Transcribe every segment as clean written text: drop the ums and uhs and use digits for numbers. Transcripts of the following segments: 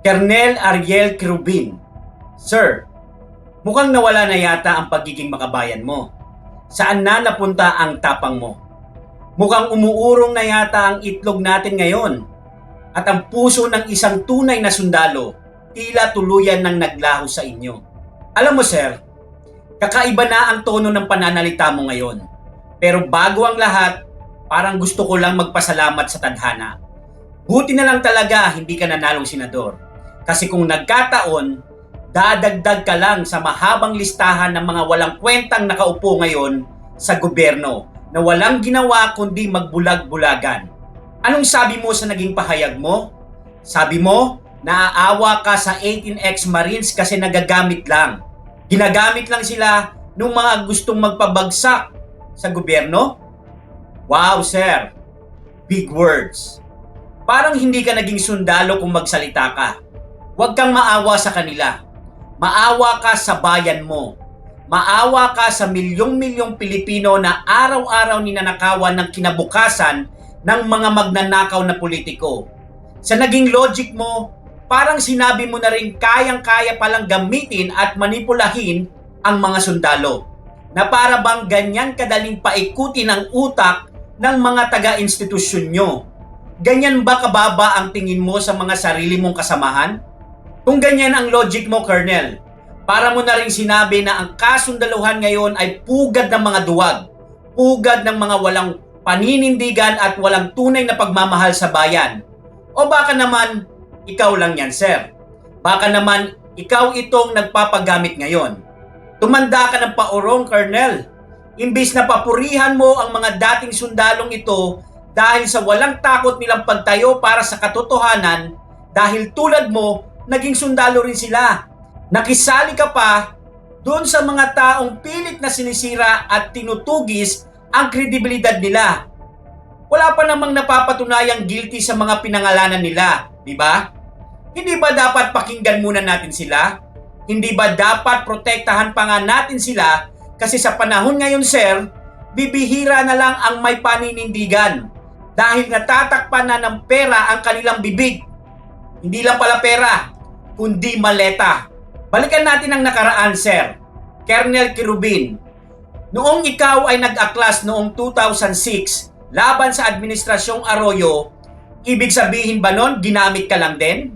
Colonel Ariel Quirubin. Sir, mukhang nawala na yata ang pagiging makabayan mo. Saan na napunta ang tapang mo? Mukhang umuurong na yata ang itlog natin ngayon. At ang puso ng isang tunay na sundalo, tila tuluyan ng naglaho sa inyo. Alam mo sir, kakaiba na ang tono ng pananalita mo ngayon. Pero bago ang lahat, parang gusto ko lang magpasalamat sa tadhana. Buti na lang talaga hindi ka nanalong senador. Kasi kung nagkataon, dadagdag ka lang sa mahabang listahan ng mga walang kwentang nakaupo ngayon sa gobyerno na walang ginawa kundi magbulag-bulagan. Anong sabi mo sa naging pahayag mo? Sabi mo, naaawa ka sa 18 ex-Marines kasi nagagamit lang. Ginagamit lang sila nung mga gustong magpabagsak sa gobyerno? Wow, sir. Big words. Parang hindi ka naging sundalo kung magsalita ka. Huwag kang maawa sa kanila. Maawa ka sa bayan mo. Maawa ka sa milyong-milyong Pilipino na araw-araw ninanakawan ng kinabukasan ng mga magnanakaw na politiko. Sa naging logic mo, parang sinabi mo na rin kayang-kaya palang gamitin at manipulahin ang mga sundalo. Na para bang ganyan kadaling paikutin ang utak ng mga taga-institusyon nyo. Ganyan ba kababa ang tingin mo sa mga sarili mong kasamahan? Kung ganyan ang logic mo, Colonel, para mo na rin sinabi na ang kasundaluhan ngayon ay pugad ng mga duwag, pugad ng mga walang paninindigan at walang tunay na pagmamahal sa bayan. O baka naman, ikaw lang yan, sir. Baka naman, ikaw itong nagpapagamit ngayon. Tumanda ka ng paurong, Colonel. Imbis na papurihan mo ang mga dating sundalong ito dahil sa walang takot nilang pagtayo para sa katotohanan, dahil tulad mo, naging sundalo rin sila. Nakisali ka pa doon sa mga taong pilit na sinisira at tinutugis ang kredibilidad nila. Wala pa namang napapatunayang guilty sa mga pinangalanan nila, di ba? Hindi ba dapat pakinggan muna natin sila? Hindi ba dapat protektahan pa nga natin sila? Kasi sa panahon ngayon, sir, bibihira na lang ang may paninindigan dahil natatakpan na ng pera ang kanilang bibig. Hindi lang pala pera, kundi maleta. Balikan natin ang nakaraan, sir. Colonel Quirubin, noong ikaw ay nag-aklas noong 2006 laban sa Administrasyong Arroyo, ibig sabihin ba nun ginamit ka lang din?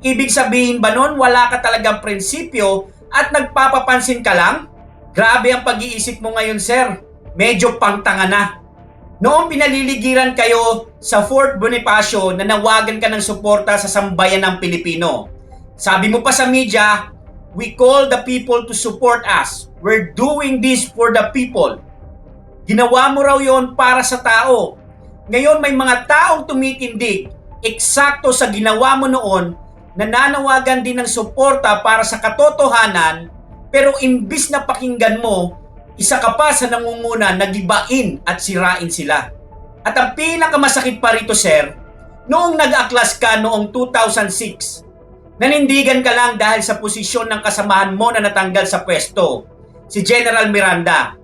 Ibig sabihin ba nun wala ka talagang prinsipyo at nagpapapansin ka lang? Grabe ang pag-iisip mo ngayon, sir. Medyo pangtanga na. Noong pinaliligiran kayo sa Fort Bonifacio na nawagan ka ng suporta sa sambayan ng Pilipino. Sabi mo pa sa media, we call the people to support us. We're doing this for the people. Ginawa mo raw yon para sa tao. Ngayon may mga taong tumitindig eksakto sa ginawa mo noon, nananawagan din ng suporta para sa katotohanan, pero imbis na pakinggan mo, isa ka pa sa nangunguna na gibain at sirain sila. At ang pinakamasakit pa rito, sir, noong nag-aklas ka noong 2006, nanindigan ka lang dahil sa posisyon ng kasamahan mo na natanggal sa pwesto, si General Miranda.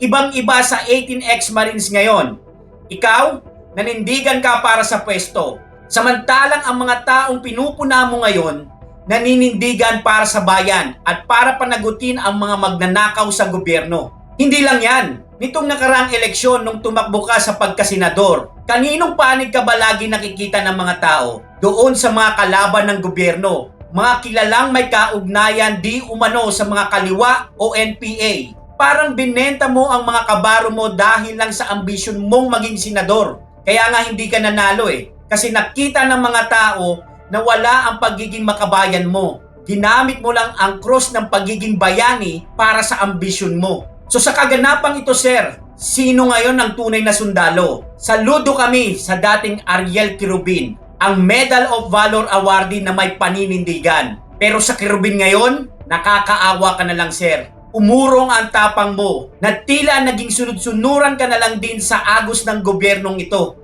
Ibang-iba sa 18 ex-Marines ngayon. Ikaw, nanindigan ka para sa pwesto. Samantalang ang mga taong pinupuna mo ngayon, naninindigan para sa bayan at para panagutin ang mga magnanakaw sa gobyerno. Hindi lang yan. Nitong nakaraang eleksyon nung tumakbo ka sa pagkasenador, kaninong panig ka ba lagi nakikita ng mga tao? Doon sa mga kalaban ng gobyerno, mga kilalang may kaugnayan di umano sa mga kaliwa o NPA. Parang binenta mo ang mga kabaro mo dahil lang sa ambisyon mong maging senador. Kaya nga hindi ka nanalo Kasi nakita ng mga tao na wala ang pagiging makabayan mo. Ginamit mo lang ang cross ng pagiging bayani para sa ambisyon mo. So sa kaganapang ito, sir, sino ngayon ang tunay na sundalo? Saludo kami sa dating Ariel Quirubin, ang Medal of Valor awardee na may paninindigan. Pero sa Quirubin ngayon, nakakaawa ka na lang, sir. Umurong ang tapang mo na tila naging sunod-sunuran ka na lang din sa agos ng gobyernong ito.